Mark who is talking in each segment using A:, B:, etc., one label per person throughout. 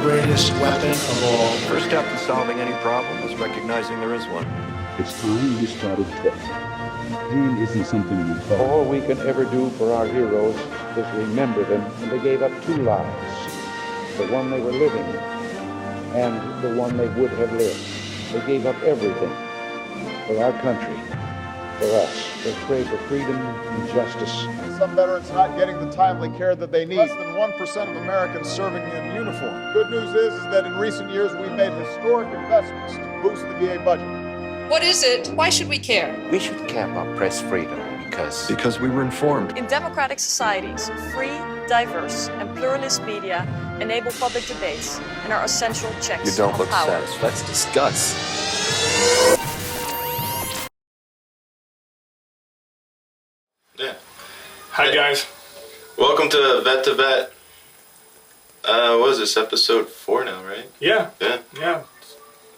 A: greatest weapon of all.
B: First step in solving any problem is recognizing there is one.
C: It's time we started talking. Pain isn't something we talk.
D: All we can ever do for our heroes is remember them. And they gave up two lives, the one they were living and the one they would have lived. They gave up everything for our country, for us. They prayed for freedom and justice.
E: Some veterans not getting the timely care that they need. Less than 1% of Americans serving in uniform. Good news is that in recent years we've made historic investments to boost the VA budget.
F: What is it? Why should we care?
G: We should care about press freedom
B: Because we were informed.
H: In democratic societies, free, diverse, and pluralist media enable public debates and are essential checks
G: You don't
H: on
G: look
H: power.
G: satisfied. Let's discuss.
I: Yeah.
J: Hi guys.
I: Welcome to Vet. What is this, episode 4 now, right?
J: Yeah.
I: Yeah.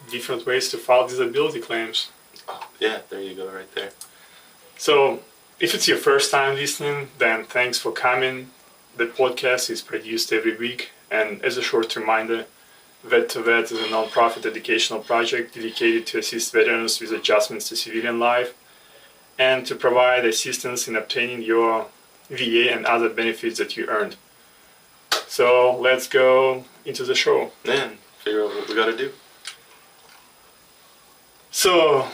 J: Different ways to file disability claims.
I: Oh, yeah, there you go, right there.
J: So, if it's your first time listening, then thanks for coming. The podcast is produced every week, and as a short reminder, Vet is a non-profit educational project dedicated to assist veterans with adjustments to civilian life and to provide assistance in obtaining your VA and other benefits that you earned. So let's go into the show.
I: Man, figure out what we gotta do.
J: So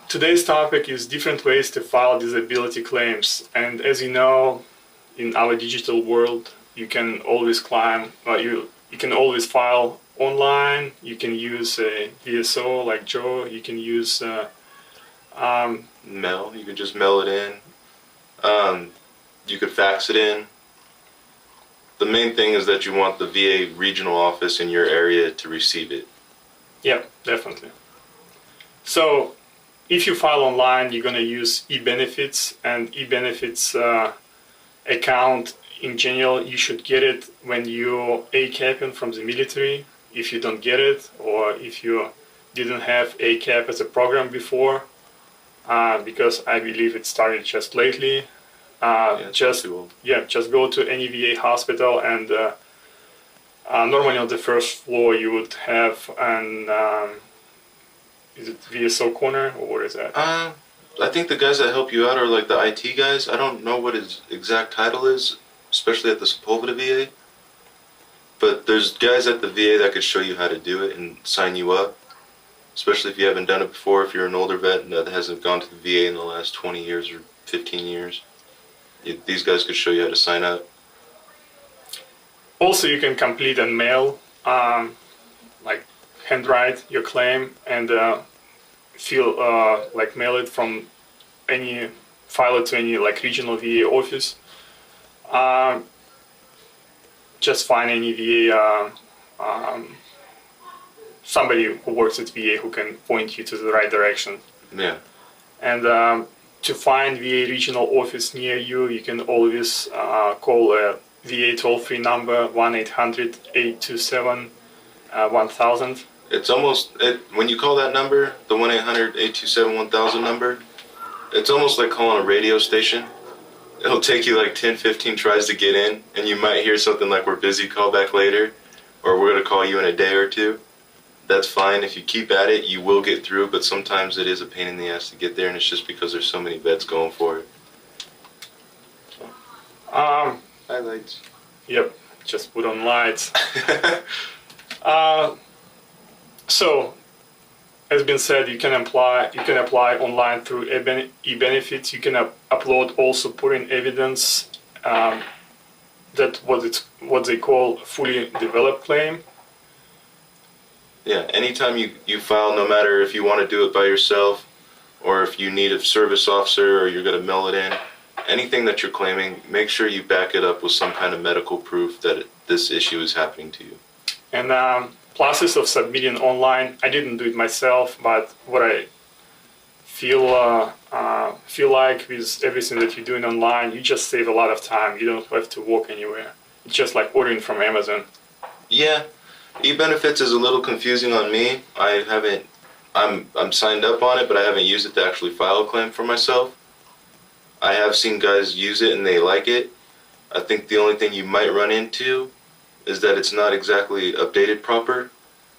J: today's topic is different ways to file disability claims. And as you know, in our digital world, you can always you can always file online. You can use a VSO like Joe. You can use
I: Mail, you could just mail it in. You could fax it in. The main thing is that you want the VA regional office in your area to receive it.
J: Yeah, definitely. So if you file online, you're going to use eBenefits, and eBenefits account in general, you should get it when you're ACAPing from the military. If you don't get it, or if you didn't have ACAP as a program before, because I believe it started just lately, just go to any VA hospital, and normally on the first floor you would have an is it VSO corner, or what is that?
I: I think the guys that help you out are like the IT guys. I don't know what his exact title is, especially at the Sepulveda VA. But there's guys at the VA that could show you how to do it and sign you up, especially if you haven't done it before, if you're an older vet that hasn't gone to the VA in the last 20 years or 15 years. These guys could show you how to sign up.
J: Also, you can complete and mail, like handwrite your claim and mail it from file it to any like regional VA office. Just find any VA, somebody who works at VA who can point you to the right direction.
I: Yeah.
J: And to find VA regional office near you, you can always call a VA toll-free number, 1-800-827-1000.
I: It's almost, when you call that number, the 1-800-827-1000 number, it's almost like calling a radio station. It'll take you like 10, 15 tries to get in, and you might hear something like, "We're busy, call back later," or "We're going to call you in a day or two." That's fine. If you keep at it, you will get through, but sometimes it is a pain in the ass to get there, and it's just because there's so many vets going for it. Highlights.
J: Yep, just put on lights. So, as been said, you can apply online through eBenefits. You can upload all supporting evidence that what they call fully developed claim.
I: Yeah, anytime you file, no matter if you want to do it by yourself or if you need a service officer or you're going to mail it in, anything that you're claiming, make sure you back it up with some kind of medical proof that this issue is happening to you.
J: And process of submitting online, I didn't do it myself, but what I feel like with everything that you're doing online, you just save a lot of time. You don't have to walk anywhere. It's just like ordering from Amazon.
I: Yeah, eBenefits is a little confusing on me. I'm signed up on it, but I haven't used it to actually file a claim for myself. I have seen guys use it and they like it. I think the only thing you might run into is that it's not exactly updated proper.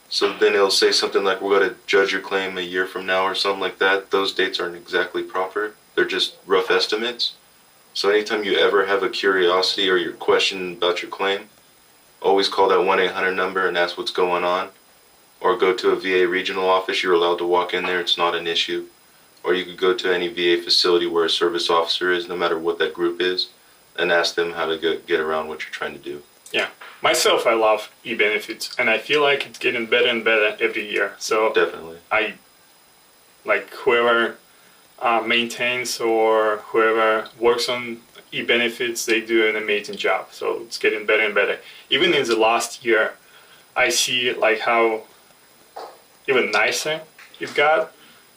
I: So then it'll say something like, we're going to judge your claim a year from now or something like that. Those dates aren't exactly proper. They're just rough estimates. So anytime you ever have a curiosity or your question about your claim, always call that 1-800 number and ask what's going on. Or go to a VA regional office. You're allowed to walk in there. It's not an issue. Or you could go to any VA facility where a service officer is, no matter what that group is, and ask them how to get around what you're trying to do.
J: Yeah. Myself, I love eBenefits, and I feel like it's getting better and better every year. So
I: definitely,
J: I like whoever maintains or whoever works on eBenefits, they do an amazing job. So it's getting better and better. Even in the last year, I see like how even nicer it got.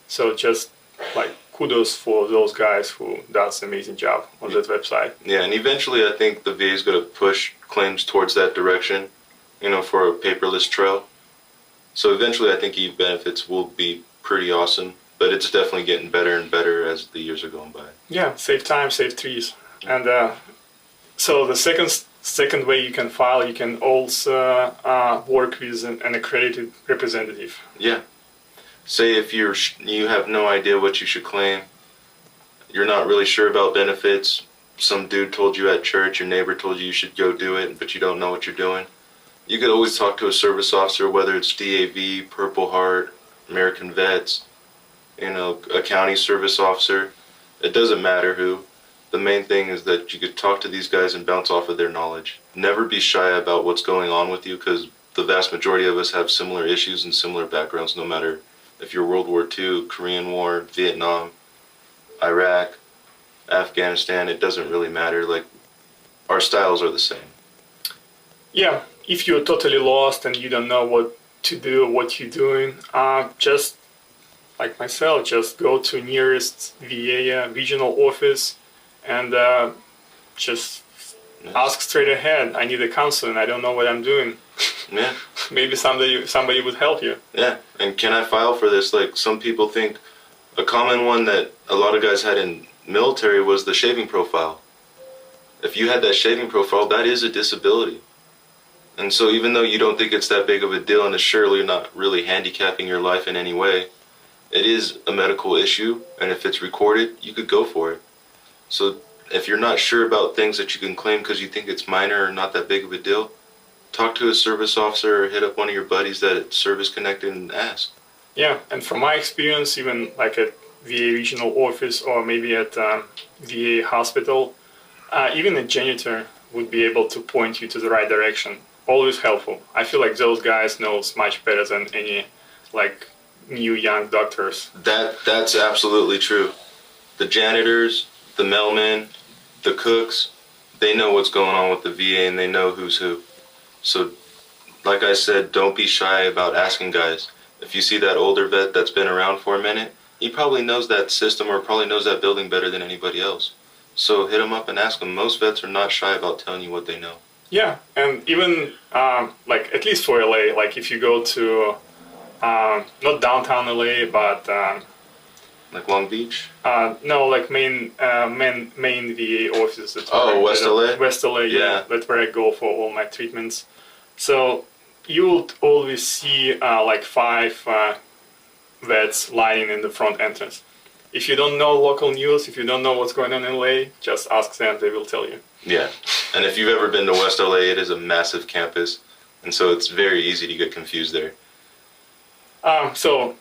J: So just like kudos for those guys who does an amazing job on that website.
I: Yeah, and eventually I think the VA is going to push claims towards that direction, for a paperless trail. So eventually I think eBenefits will be pretty awesome, but it's definitely getting better and better as the years are going by.
J: Yeah, save time, save trees. And so the second way you can file, you can also work with an accredited representative.
I: Yeah. Say if you have no idea what you should claim, you're not really sure about benefits, some dude told you at church, your neighbor told you should go do it, but you don't know what you're doing, you could always talk to a service officer, whether it's DAV, Purple Heart, American Vets, a county service officer. It doesn't matter who. The main thing is that you could talk to these guys and bounce off of their knowledge. Never be shy about what's going on with you, because the vast majority of us have similar issues and similar backgrounds, no matter if you're World War II, Korean War, Vietnam, Iraq, Afghanistan. It doesn't really matter. Like, our styles are the same.
J: Yeah, if you're totally lost and you don't know what to do, what you're doing, just like myself, just go to nearest VA regional office and just ask straight ahead. I need a counseling. I don't know what I'm doing.
I: Yeah.
J: Maybe somebody would help you.
I: Yeah, and can I file for this? Like, some people think a common one that a lot of guys had in military was the shaving profile. If you had that shaving profile, that is a disability. And so even though you don't think it's that big of a deal and it's surely not really handicapping your life in any way, it is a medical issue, and if it's recorded, you could go for it. So if you're not sure about things that you can claim because you think it's minor or not that big of a deal, talk to a service officer or hit up one of your buddies that service connected and ask.
J: Yeah, and from my experience, even like at VA regional office or maybe at VA hospital, even a janitor would be able to point you to the right direction. Always helpful. I feel like those guys knows much better than any like new young doctors.
I: That's absolutely true. The janitors, the mailmen, the cooks, they know what's going on with the VA and they know who's who. So, like I said, don't be shy about asking guys. If you see that older vet that's been around for a minute, he probably knows that system or probably knows that building better than anybody else. So hit him up and ask him. Most vets are not shy about telling you what they know.
J: Yeah, and even like at least for LA, like if you go to not downtown LA, but
I: like Long Beach?
J: No, like main VA offices.
I: West LA?
J: West LA, yeah. That's where I go for all my treatments. So you'll always see like 5 vets lying in the front entrance. If you don't know local news, if you don't know what's going on in LA, just ask them, they will tell you.
I: Yeah, and if you've ever been to West LA, it is a massive campus, and so it's very easy to get confused there.
J: So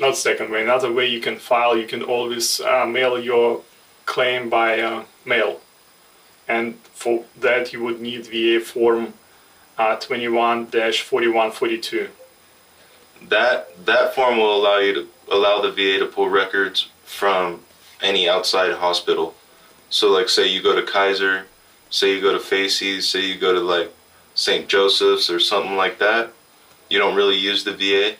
J: another way you can file, you can always mail your claim by mail. And for that you would need VA form 21-4142.
I: That form will allow the VA to pull records from any outside hospital. So like say you go to Kaiser, say you go to Facey's, say you go to like St. Joseph's or something like that, you don't really use the VA,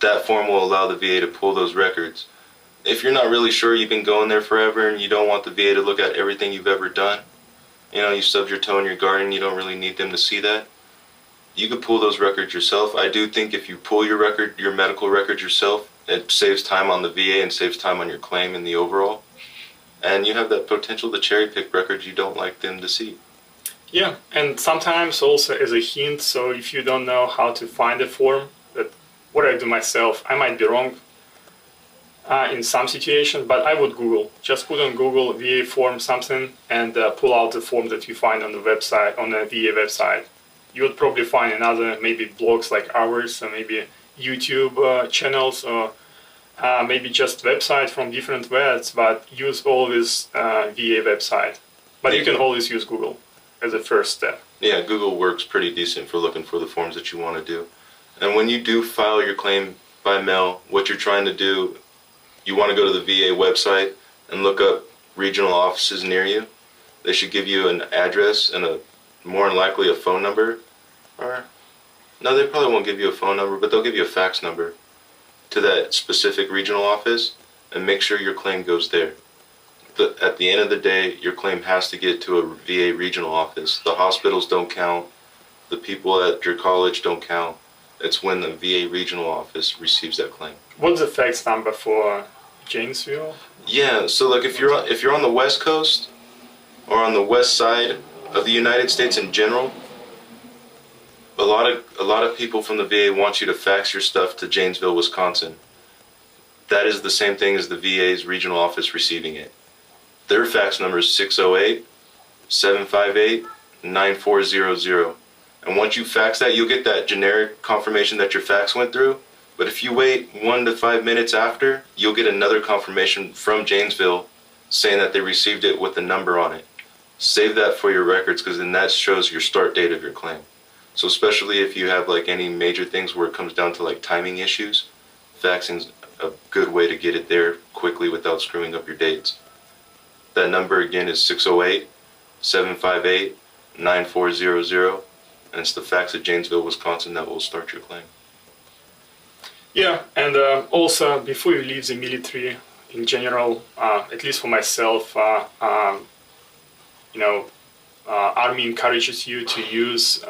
I: that form will allow the VA to pull those records. If you're not really sure, you've been going there forever and you don't want the VA to look at everything you've ever done, you stubbed your toe in your garden, you don't really need them to see that, you could pull those records yourself. I do think if you pull your medical records yourself, it saves time on the VA and saves time on your claim in the overall. And you have that potential to cherry pick records you don't like them to see.
J: Yeah, and sometimes also as a hint, so if you don't know how to find a form, that what I do myself, I might be wrong in some situations, but I would Google. Just put on Google VA form something and pull out the form that you find on the website, on the VA website. You would probably find another, maybe blogs like ours, or maybe YouTube channels, or maybe just website from different webs, but use always VA website. But you can always use Google as a first step.
I: Yeah, Google works pretty decent for looking for the forms that you want to do. And when you do file your claim by mail, what you're trying to do, you want to go to the VA website and look up regional offices near you. They should give you an address and more than likely a phone number. Or, no, they probably won't give you a phone number, but they'll give you a fax number to that specific regional office, and make sure your claim goes there. At the end of the day, your claim has to get to a VA regional office. The hospitals don't count. The people at your college don't count. It's when the VA regional office receives that claim.
J: What's the fax number for Janesville?
I: Yeah, so like if you're on the West Coast or on the west side of the United States in general, a lot of people from the VA want you to fax your stuff to Janesville, Wisconsin. That is the same thing as the VA's regional office receiving it. Their fax number is 608-758-9400. And once you fax that, you'll get that generic confirmation that your fax went through. But if you wait 1 to 5 minutes after, you'll get another confirmation from Janesville saying that they received it with the number on it. Save that for your records, because then that shows your start date of your claim. So especially if you have like any major things where it comes down to like timing issues, faxing's a good way to get it there quickly without screwing up your dates. That number again is 608-758-9400, and it's the fax at Janesville, Wisconsin that will start your claim.
J: Yeah, and also before you leave the military, in general, at least for myself, Army encourages you to use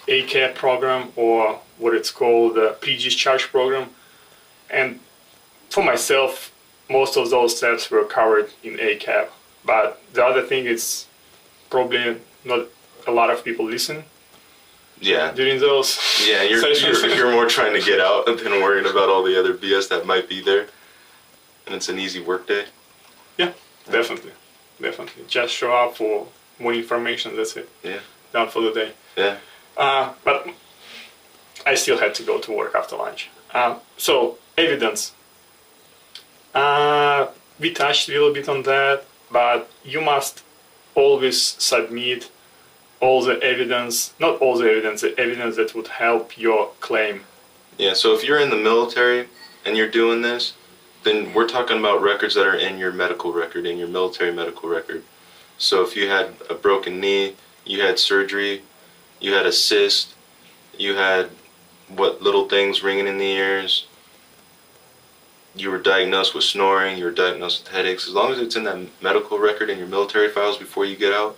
J: ACAP program, or what it's called, the pre-discharge program. And for myself, most of those steps were covered in ACAP. But the other thing is probably not a lot of people listen.
I: Yeah.
J: During those.
I: Yeah, you're more trying to get out than worrying about all the other BS that might be there. And it's an easy work day.
J: Yeah, definitely. Just show up for more information, that's it.
I: Yeah.
J: Done for the day.
I: Yeah.
J: But I still had to go to work after lunch. So, evidence. We touched a little bit on that, but you must always submit all the evidence, not all the evidence that would help your claim.
I: Yeah, so if you're in the military and you're doing this, then we're talking about records that are in your medical record, in your military medical record. So if you had a broken knee, you had surgery, you had a cyst, you had what little things ringing in the ears, you were diagnosed with snoring, you were diagnosed with headaches, as long as it's in that medical record in your military files before you get out,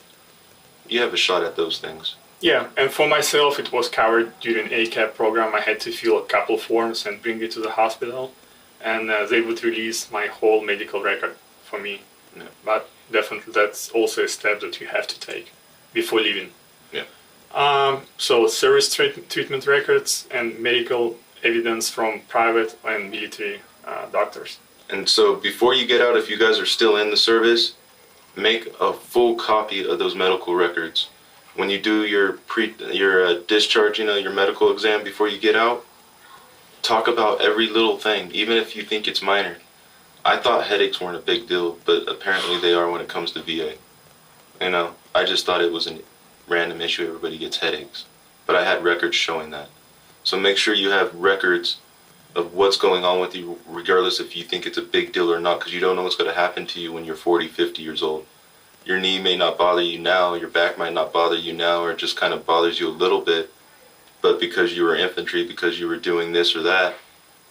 I: you have a shot at those things.
J: Yeah, and for myself, it was covered during ACAP program. I had to fill a couple forms and bring it to the hospital, and they would release my whole medical record for me.
I: Yeah.
J: But definitely that's also a step that you have to take before leaving.
I: Yeah.
J: So service treatment records and medical evidence from private and military doctors.
I: And so before you get out, if you guys are still in the service, make a full copy of those medical records. When you do your discharge, your medical exam before you get out, talk about every little thing, even if you think it's minor. I thought headaches weren't a big deal, but apparently they are when it comes to VA. I just thought it was a random issue, everybody gets headaches. But I had records showing that. So make sure you have records of what's going on with you, regardless if you think it's a big deal or not, because you don't know what's going to happen to you when you're 40, 50 years old. Your knee may not bother you now, your back might not bother you now, or it just kind of bothers you a little bit, but because you were infantry, because you were doing this or that,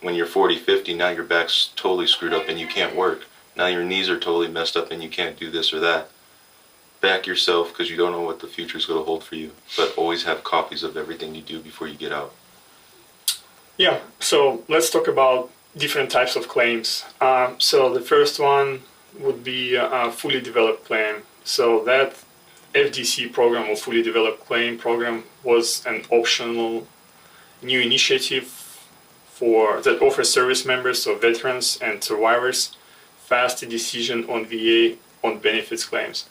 I: when you're 40, 50, now your back's totally screwed up and you can't work. Now your knees are totally messed up and you can't do this or that. Back yourself, because you don't know what the future is going to hold for you, but always have copies of everything you do before you get out.
J: Yeah, so let's talk about different types of claims. So the first one would be a fully developed claim. So that FDC program, or fully developed claim program, was an optional new initiative that offers service members, so veterans and survivors, faster decision on VA on benefits claims.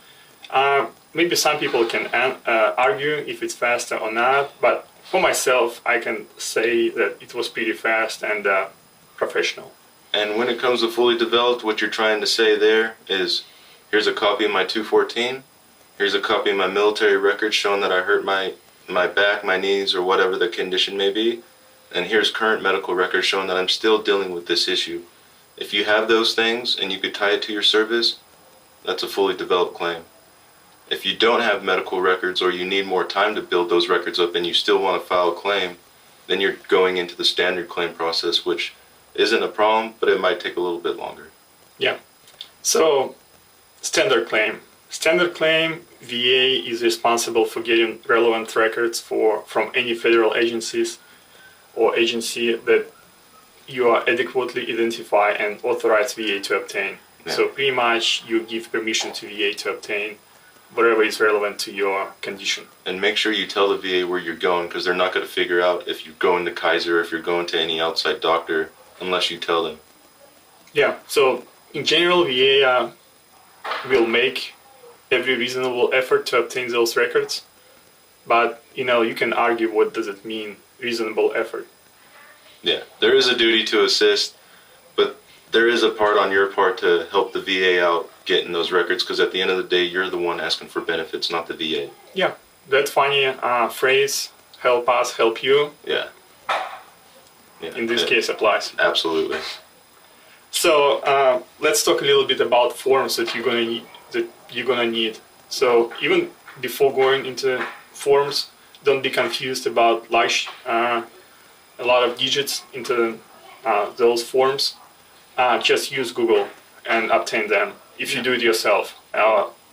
J: Maybe some people can argue if it's faster or not, but for myself, I can say that it was pretty fast and professional.
I: And when it comes to fully developed, what you're trying to say there is, here's a copy of my 214, here's a copy of my military record showing that I hurt my back, my knees, or whatever the condition may be, and here's current medical records showing that I'm still dealing with this issue. If you have those things and you could tie it to your service, that's a fully developed claim. If you don't have medical records, or you need more time to build those records up and you still want to file a claim, then you're going into the standard claim process, which isn't a problem, but it might take a little bit longer.
J: Yeah. So, standard claim. Standard claim, VA is responsible for getting relevant records from any federal agencies or agency that you are adequately identify and authorize VA to obtain.
I: Yeah.
J: So pretty much you give permission to VA to obtain whatever is relevant to your condition.
I: And make sure you tell the VA where you're going, because they're not going to figure out if you're going to Kaiser, if you're going to any outside doctor, unless you tell them.
J: Yeah, so in general, VA will make every reasonable effort to obtain those records, but you can argue what does it mean, reasonable effort.
I: Yeah, there is a duty to assist, but there is a part on your part to help the VA out getting those records, because at the end of the day, you're the one asking for benefits, not the VA.
J: Yeah, that funny phrase, help us, help you,
I: Yeah.
J: in this case applies.
I: Absolutely.
J: So let's talk a little bit about forms that you're gonna need. So even before going into forms, don't be confused about a lot of digits into those forms. Just use Google and obtain them. If you do it yourself,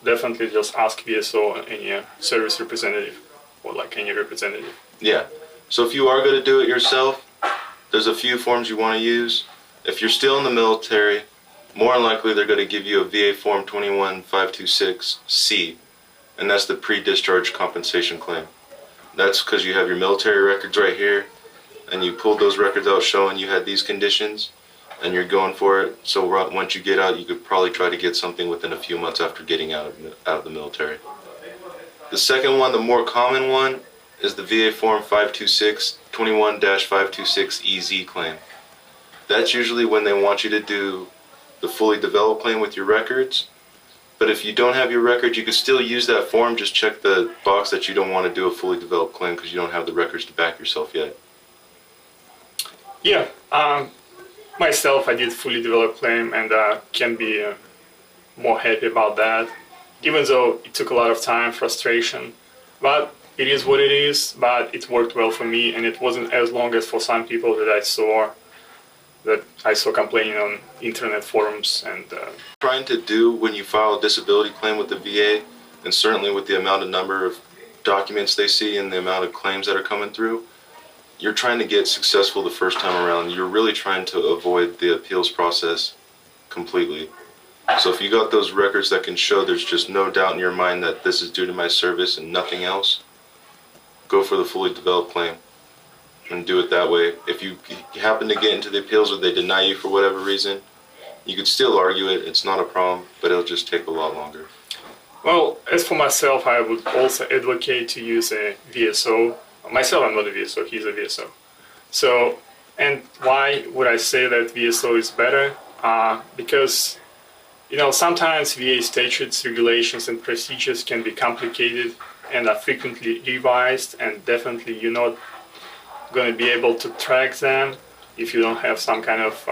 J: definitely just ask VSO or any service representative, or like any representative.
I: Yeah. So if you are going to do it yourself, there's a few forms you want to use. If you're still in the military, more than likely they're going to give you a VA Form 21526C, and that's the pre-discharge compensation claim. That's because you have your military records right here, and you pulled those records out showing you had these conditions, and you're going for it. So once you get out, you could probably try to get something within a few months after getting out of the military. The second one, the more common one, is the VA Form 526-21-526EZ claim. That's usually when they want you to do the fully developed claim with your records. But if you don't have your records, you could still use that form. Just check the box that you don't want to do a fully developed claim because you don't have the records to back yourself yet.
J: Yeah, myself, I did fully developed claim, and can be more happy about that, even though it took a lot of time, frustration. But it is what it is, but it worked well for me, and it wasn't as long as for some people that I saw complaining on internet forums. And
I: trying to do when you file a disability claim with the VA, and certainly with the amount of number of documents they see and the amount of claims that are coming through, you're trying to get successful the first time around. You're really trying to avoid the appeals process completely. So if you got those records that can show there's just no doubt in your mind that this is due to my service and nothing else, go for the fully developed claim and do it that way. If you happen to get into the appeals or they deny you for whatever reason, you could still argue it. It's not a problem, but it'll just take a lot longer.
J: Well, as for myself, I would also advocate to use a VSO. Myself, I'm not a VSO, he's a VSO. So, and why would I say that VSO is better? Because, sometimes VA statutes, regulations, and procedures can be complicated and are frequently revised, and definitely you're not going to be able to track them if you don't have some kind of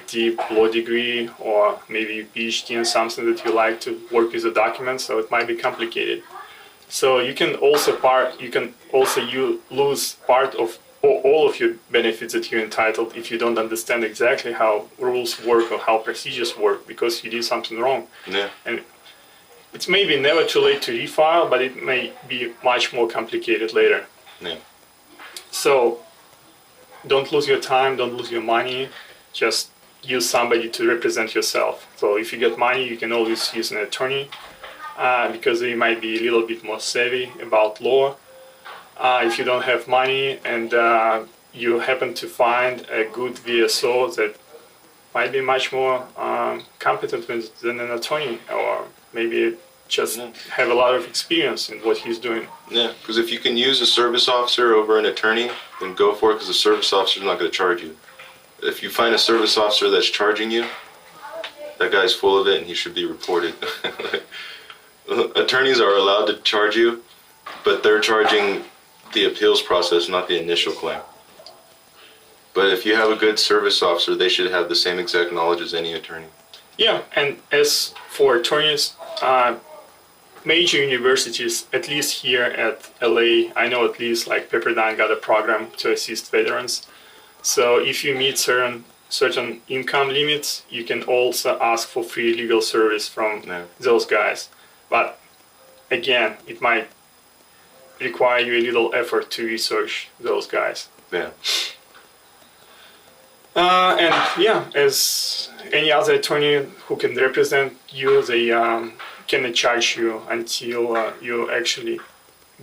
J: deep law degree or maybe PhD in something that you like to work with the documents, so it might be complicated. So you can also lose part of all of your benefits that you're entitled if you don't understand exactly how rules work or how procedures work because you did something wrong.
I: Yeah.
J: And it's maybe never too late to refile, but it may be much more complicated later.
I: Yeah.
J: So don't lose your time, don't lose your money, just use somebody to represent yourself. So if you get money, you can always use an attorney, because they might be a little bit more savvy about law. If you don't have money and you happen to find a good VSO that might be much more competent than an attorney, or maybe just have a lot of experience in what he's doing.
I: Yeah, because if you can use a service officer over an attorney, then go for it, because the service officer is not going to charge you. If you find a service officer that's charging you, that guy's full of it and he should be reported. Attorneys are allowed to charge you, but they're charging the appeals process, not the initial claim. But if you have a good service officer, they should have the same exact knowledge as any attorney.
J: Yeah, and as for attorneys, major universities, at least here at LA, I know at least like Pepperdine got a program to assist veterans. So if you meet certain income limits, you can also ask for free legal service from those guys. But again, it might require you a little effort to research those guys.
I: Yeah.
J: And yeah, as any other attorney who can represent you, they cannot charge you until you actually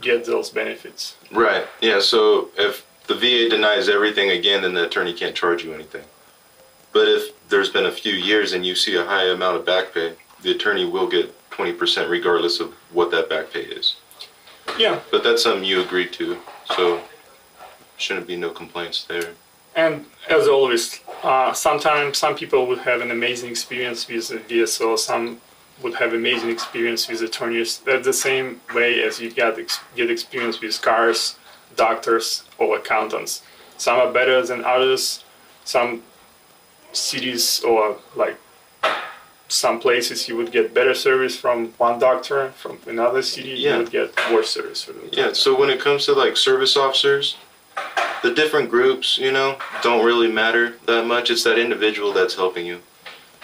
J: get those benefits.
I: Right. Yeah. So if the VA denies everything again, then the attorney can't charge you anything. But if there's been a few years and you see a high amount of back pay, the attorney will get 20% regardless of what that back pay is.
J: Yeah.
I: But that's something you agreed to, so shouldn't be no complaints there.
J: And as always, sometimes some people would have an amazing experience with a VSO, some would have amazing experience with attorneys. That's the same way as you get experience with cars, doctors, or accountants. Some are better than others. Some cities or like some places you would get better service from one doctor, from another city you would get worse service from them.
I: Yeah, so when it comes to like service officers, the different groups, don't really matter that much. It's that individual that's helping you.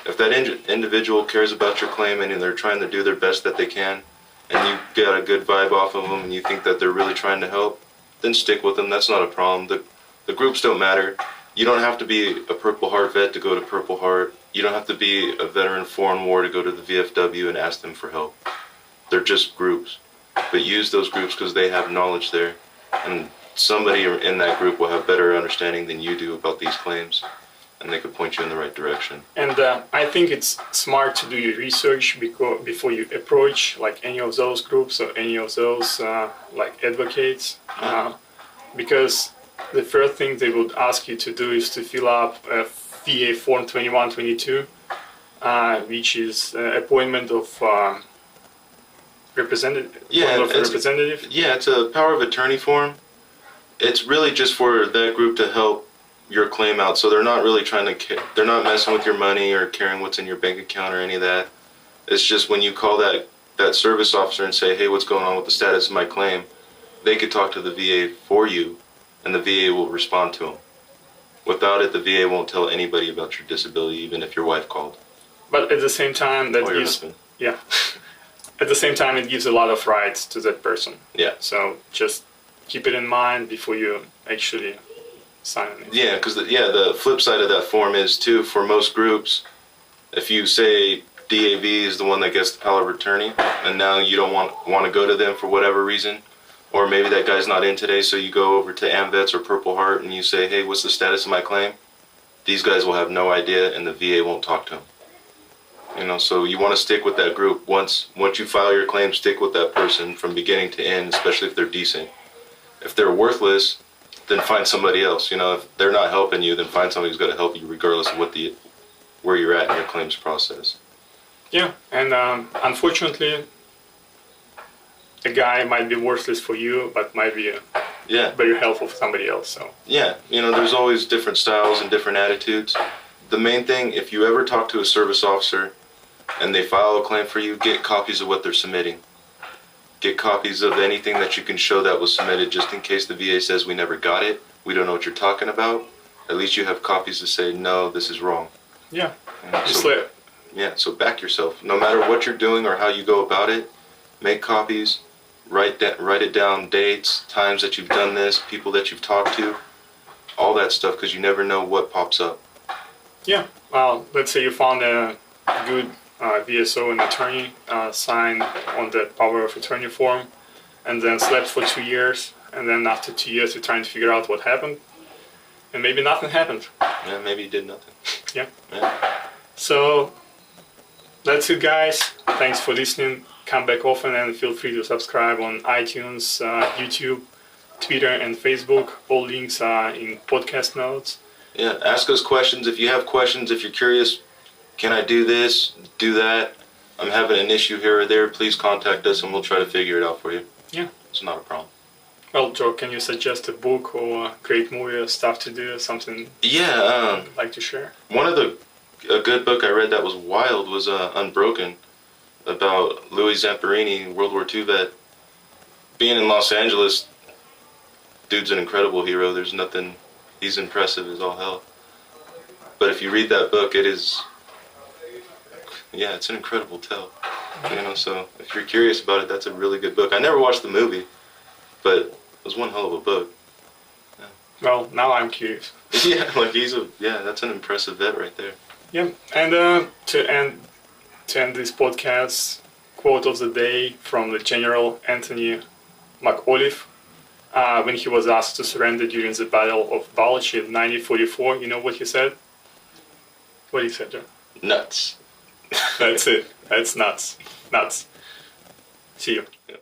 I: If that individual cares about your claim and they're trying to do their best that they can, and you get a good vibe off of them and you think that they're really trying to help, then stick with them. That's not a problem. The groups don't matter. You don't have to be a Purple Heart vet to go to Purple Heart. You don't have to be a veteran foreign war to go to the VFW and ask them for help. They're just groups. But use those groups because they have knowledge there. And somebody in that group will have better understanding than you do about these claims. And they could point you in the right direction.
J: And I think it's smart to do your research before you approach like any of those groups or any of those like advocates. Because the first thing they would ask you to do is to fill up a VA Form 2122, which is appointment of representative. Representative.
I: Yeah, it's a power of attorney form. It's really just for that group to help your claim out. So they're not really they're not messing with your money or caring what's in your bank account or any of that. It's just when you call that service officer and say, hey, what's going on with the status of my claim, they could talk to the VA for you, and the VA will respond to them. Without it, the VA won't tell anybody about your disability, even if your wife called.
J: But at the same time, that gives at the same time it gives a lot of rights to that person.
I: Yeah.
J: So just keep it in mind before you actually sign it.
I: Yeah, because the flip side of that form is too, for most groups, if you say DAV is the one that gets the power of attorney, and now you don't want to go to them for whatever reason, or maybe that guy's not in today, so you go over to AMVETS or Purple Heart and you say, hey, what's the status of my claim? These guys will have no idea, and the VA won't talk to them. So you want to stick with that group. Once you file your claim, stick with that person from beginning to end, especially if they're decent. If they're worthless, then find somebody else. If they're not helping you, then find somebody who's going to help you regardless of where you're at in your claims process.
J: Yeah, and unfortunately, a guy might be worthless for you, but might be very helpful for somebody else. So
I: yeah, there's always different styles and different attitudes. The main thing, if you ever talk to a service officer and they file a claim for you, get copies of what they're submitting. Get copies of anything that you can show that was submitted, just in case the VA says we never got it, we don't know what you're talking about. At least you have copies to say, no, this is wrong.
J: Yeah,
I: so back yourself. No matter what you're doing or how you go about it, make copies, write it down, dates, times that you've done this, people that you've talked to, all that stuff, because you never know what pops up.
J: Yeah, well, let's say you found a good VSO, an attorney, signed on the power of attorney form, and then slept for 2 years. And then after 2 years, you're trying to figure out what happened. And maybe nothing happened.
I: Yeah, maybe he did nothing.
J: Yeah.
I: Yeah.
J: So that's it, guys. Thanks for listening. Come back often and feel free to subscribe on iTunes, YouTube, Twitter, and Facebook. All links are in podcast notes.
I: Yeah, ask us questions. If you have questions, if you're curious, can I do this, do that? I'm having an issue here or there, please contact us and we'll try to figure it out for you.
J: Yeah.
I: It's not a problem.
J: Well, Joe, can you suggest a book or a great movie or stuff to do, something
I: Yeah.
J: you'd like to share?
I: A good book I read that was wild was Unbroken, about Louis Zamperini, World War II vet. Being in Los Angeles, dude's an incredible hero. There's nothing, he's impressive as all hell. But if you read that book, it is, yeah, it's an incredible tale. You know, so if you're curious about it, that's a really good book. I never watched the movie, but it was one hell of a book. Yeah.
J: Well, now I'm curious.
I: Yeah, like that's an impressive vet right there.
J: Yeah, and to end this podcast, quote of the day from the General Anthony McAuliffe, when he was asked to surrender during the Battle of Balch in 1944, you know what he said? What he said, John?
I: Nuts.
J: That's it. That's nuts. Nuts. See you.
I: Yeah.